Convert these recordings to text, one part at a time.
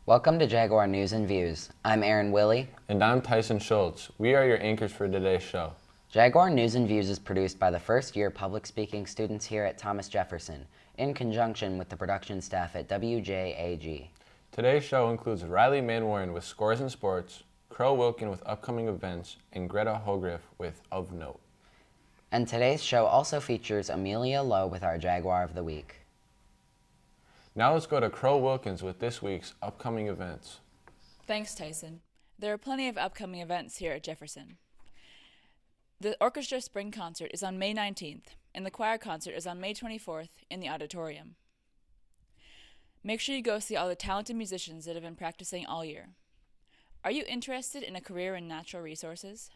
Welcome to Jaguar News and Views. I'm Aaron Willie. And I'm Tyson Schultz. We are your anchors for today's show. Jaguar News and Views is produced by the first-year public speaking students here at Thomas Jefferson, in conjunction with the production staff at Wjag. Today's show includes Riley Manwaring with Scores and Sports, Crow Wilkin with upcoming events, and Greta Hogriff with Of Note. And today's show also features Amelia Lowe with our Jaguar of the Week. Now let's go to Crow Wilkins with this week's upcoming events. Thanks, Tyson. There are plenty of upcoming events here at Jefferson. The Orchestra Spring Concert is on May 19th, and the choir concert is on May 24th in the auditorium. Make sure you go see all the talented musicians that have been practicing all year. Are you interested in a career in natural resources?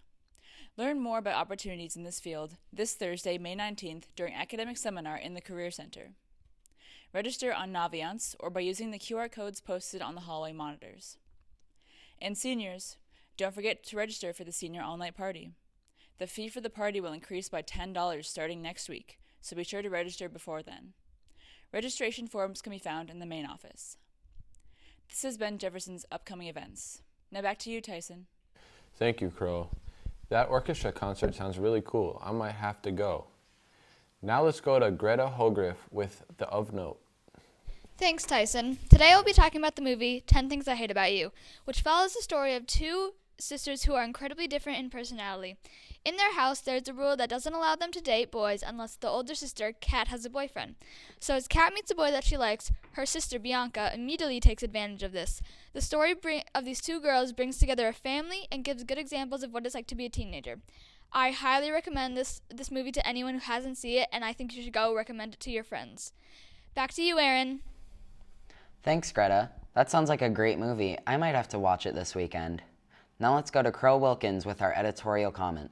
Learn more about opportunities in this field this Thursday, May 19th, during Academic Seminar in the Career Center. Register on Naviance or by using the QR codes posted on the hallway monitors. And seniors, don't forget to register for the Senior All-Night Party. The fee for the party will increase by $10 starting next week, so be sure to register before then. Registration forms can be found in the main office. This has been Jefferson's upcoming events. Now back to you, Tyson. Thank you, Crow. That orchestra concert sounds really cool. I might have to go. Now let's go to Greta Hogriff with the Of Note. Thanks, Tyson. Today I'll be talking about the movie 10 Things I Hate About You, which follows the story of two sisters who are incredibly different in personality. In their house, there's a rule that doesn't allow them to date boys unless the older sister, Kat, has a boyfriend. So as Kat meets a boy that she likes, her sister, Bianca, immediately takes advantage of this. The story of these two girls brings together a family and gives good examples of what it's like to be a teenager. I highly recommend this movie to anyone who hasn't seen it, and I think you should go recommend it to your friends. Back to you, Aaron. Thanks, Greta. That sounds like a great movie. I might have to watch it this weekend. Now let's go to Crow Wilkins with our editorial comment.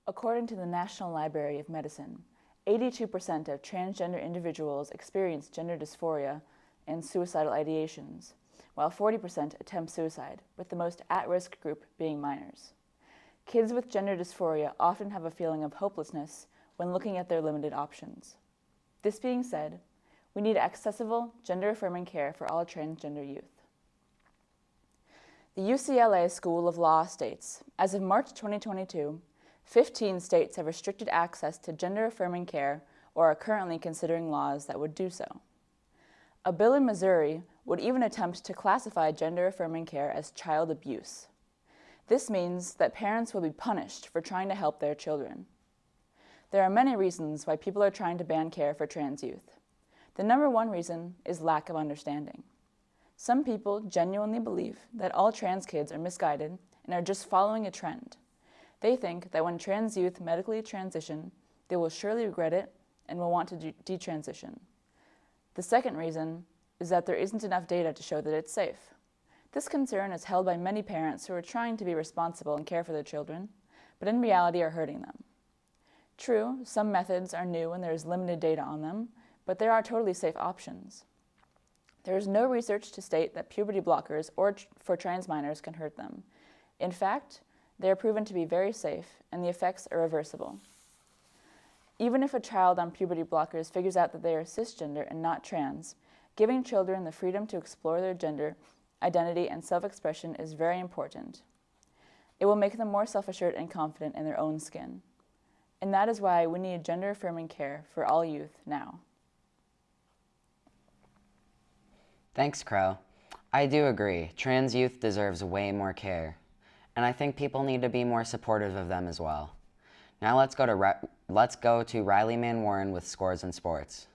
According to the National Library of Medicine, 82% of transgender individuals experience gender dysphoria and suicidal ideations, while 40% attempt suicide, with the most at-risk group being minors. Kids with gender dysphoria often have a feeling of hopelessness when looking at their limited options. This being said, we need accessible, gender-affirming care for all transgender youth. The UCLA School of Law states, as of March 2022, 15 states have restricted access to gender-affirming care or are currently considering laws that would do so. A bill in Missouri would even attempt to classify gender-affirming care as child abuse. This means that parents will be punished for trying to help their children. There are many reasons why people are trying to ban care for trans youth. The number one reason is lack of understanding. Some people genuinely believe that all trans kids are misguided and are just following a trend. They think that when trans youth medically transition, they will surely regret it and will want to detransition. The second reason is that there isn't enough data to show that it's safe. This concern is held by many parents who are trying to be responsible and care for their children, but in reality are hurting them. True, some methods are new and there is limited data on them, but there are totally safe options. There is no research to state that puberty blockers or for trans minors can hurt them. In fact, they are proven to be very safe, and the effects are reversible. Even if a child on puberty blockers figures out that they are cisgender and not trans, giving children the freedom to explore their gender, identity, and self-expression is very important. It will make them more self-assured and confident in their own skin. And that is why we need gender-affirming care for all youth now. Thanks, Crow. I do agree. Trans youth deserves way more care. And I think people need to be more supportive of them as well. Now let's go to Riley Manwaring with Scores and Sports.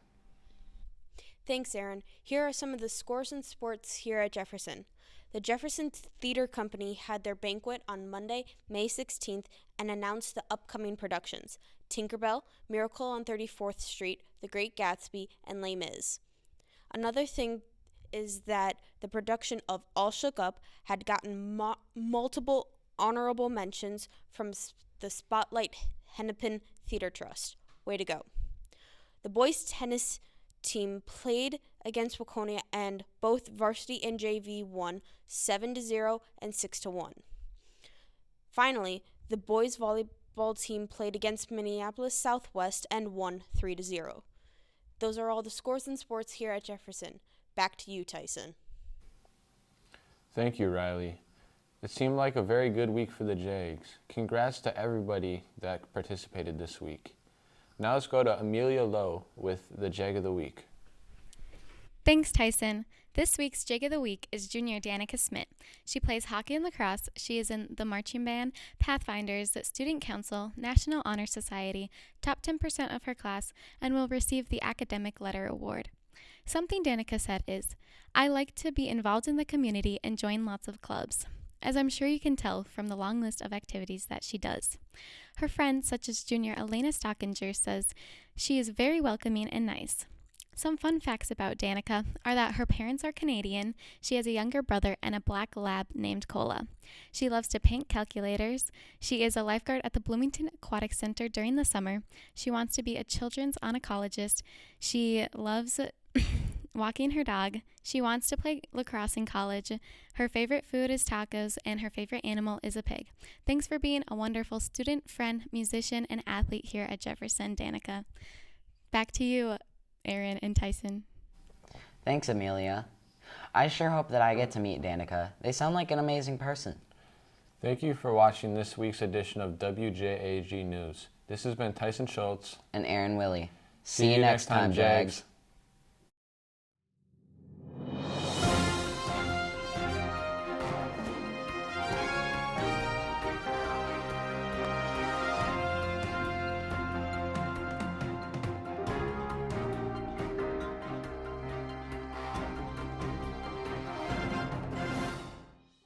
Thanks, Aaron. Here are some of the scores and sports here at Jefferson. The Jefferson Theater Company had their banquet on Monday, May 16th, and announced the upcoming productions: Tinkerbell, Miracle on 34th Street, The Great Gatsby, and Les Mis. Another thing is that the production of All Shook Up had gotten multiple honorable mentions from the Spotlight Hennepin Theater Trust. Way to go. The boys tennis team played against Waconia, and both varsity and JV won 7-0 and 6-1. Finally, the boys volleyball ball team played against Minneapolis Southwest and won 3-0. Those are all the scores in sports here at Jefferson. Back to you, Tyson. Thank you, Riley. It seemed like a very good week for the Wjags. Congrats to everybody that participated this week. Now let's go to Amelia Lowe with the Jag of the Week. Thanks, Tyson. This week's Jag of the Week is junior Danica Smith. She plays hockey and lacrosse. She is in the marching band, Pathfinders, Student Council, National Honor Society, top 10% of her class, and will receive the Academic Letter Award. Something Danica said is, "I like to be involved in the community and join lots of clubs," as I'm sure you can tell from the long list of activities that she does. Her friends, such as junior Elena Stockinger, says she is very welcoming and nice. Some fun facts about Danica are that her parents are Canadian, she has a younger brother, and a black lab named Cola. She loves to paint calculators. She is a lifeguard at the Bloomington Aquatic Center during the summer. She wants to be a children's oncologist. She loves walking her dog. She wants to play lacrosse in college. Her favorite food is tacos, and her favorite animal is a pig. Thanks for being a wonderful student, friend, musician, and athlete here at Jefferson, Danica. Back to you, Aaron and Tyson. Thanks, Amelia. I sure hope that I get to meet Danica. They sound like an amazing person. Thank you for watching this week's edition of WJAG News. This has been Tyson Schultz And Aaron Willie. See you next time, Jags.